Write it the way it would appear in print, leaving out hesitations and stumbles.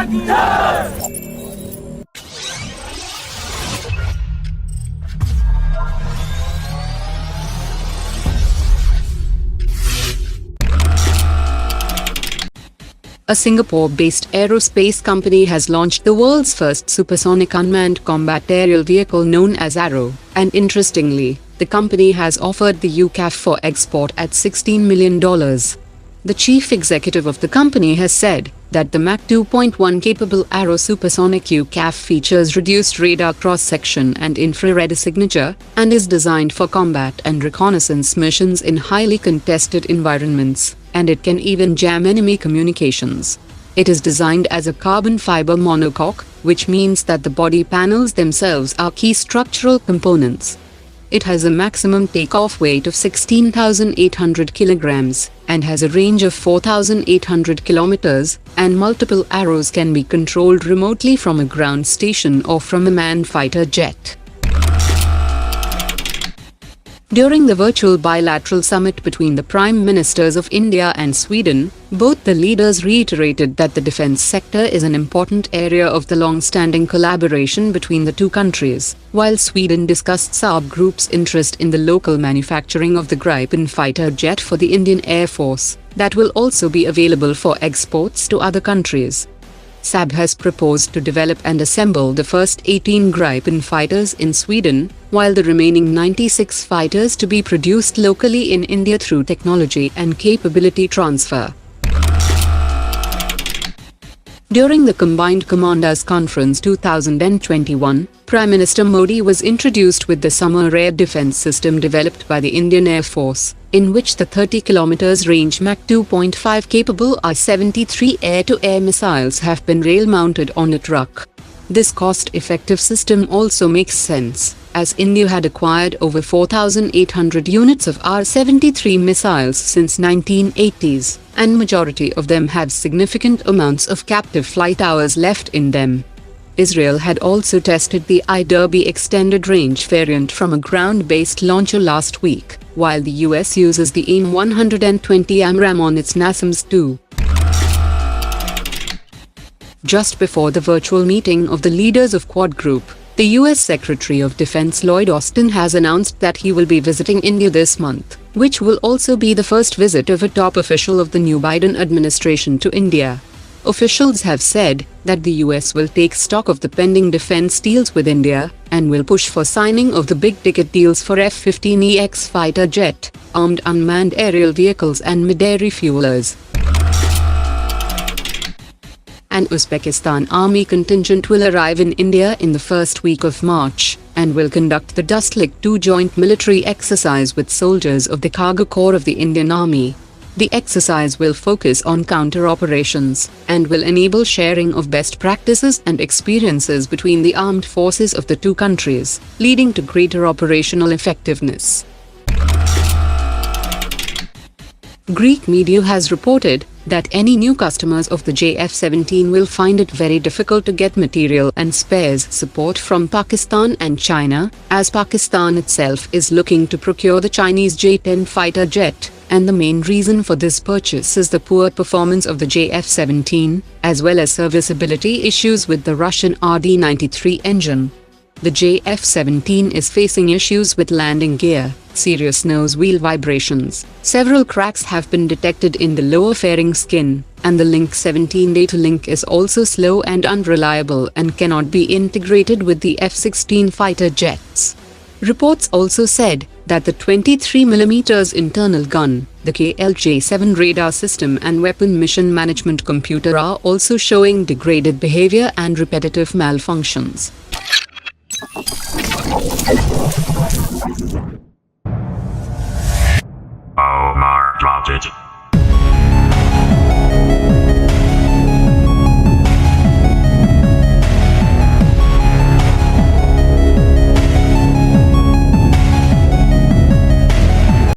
A Singapore-based aerospace company has launched the world's first supersonic unmanned combat aerial vehicle known as Arrow, and interestingly, the company has offered the UCAV for export at $16 million. The chief executive of the company has said that the Mach 2.1 capable Arrow supersonic UCAV features reduced radar cross-section and infrared signature, and is designed for combat and reconnaissance missions in highly contested environments, and it can even jam enemy communications. It is designed as a carbon fiber monocoque, which means that the body panels themselves are key structural components. It has a maximum takeoff weight of 16,800 kilograms and has a range of 4,800 kilometers, and multiple arrows can be controlled remotely from a ground station or from a manned fighter jet. During the virtual bilateral summit between the Prime Ministers of India and Sweden, both the leaders reiterated that the defense sector is an important area of the long-standing collaboration between the two countries, while Sweden discussed Saab Group's interest in the local manufacturing of the Gripen fighter jet for the Indian Air Force, that will also be available for exports to other countries. Saab has proposed to develop and assemble the first 18 Gripen fighters in Sweden, while the remaining 96 fighters to be produced locally in India through technology and capability transfer. During the Combined Commanders Conference 2021, Prime Minister Modi was introduced with the SAMAR air defense system developed by the Indian Air Force, in which the 30 km range Mach 2.5 capable I-73 air-to-air missiles have been rail-mounted on a truck. This cost-effective system also makes sense, as India had acquired over 4,800 units of R-73 missiles since 1980s, and majority of them have significant amounts of captive flight hours left in them. Israel had also tested the I-Derby extended range variant from a ground-based launcher last week, while the US uses the AIM-120 AMRAAM on its NASAMS-2. Just before the virtual meeting of the leaders of Quad Group, the US Secretary of Defense Lloyd has announced that he will be visiting India this month, which will also be the first visit of a top official of the new Biden administration to India. Officials have said that the US will take stock of the pending defense deals with India, and will push for signing of the big-ticket deals for F-15EX fighter jet, armed unmanned aerial vehicles and mid-air refuellers. An Uzbekistan army contingent will arrive in India in the first week of March, and will conduct the Dustlik-II joint military exercise with soldiers of the Cargo Corps of the Indian Army. The exercise will focus on counter-operations, and will enable sharing of best practices and experiences between the armed forces of the two countries, leading to greater operational effectiveness. Greek media has reported that any new customers of the JF-17 will find it very difficult to get material and spares support from Pakistan and China, as Pakistan itself is looking to procure the Chinese J-10 fighter jet, and the main reason for this purchase is the poor performance of the JF-17, as well as serviceability issues with the Russian RD-93 engine. The JF-17 is facing issues with landing gear, serious nose wheel vibrations, several cracks have been detected in the lower fairing skin, and the Link 17 data link is also slow and unreliable and cannot be integrated with the F-16 fighter jets. Reports also said that the 23mm internal gun, the KLJ-7 radar system and weapon mission management computer are also showing degraded behavior and repetitive malfunctions. SAMAR dropped it.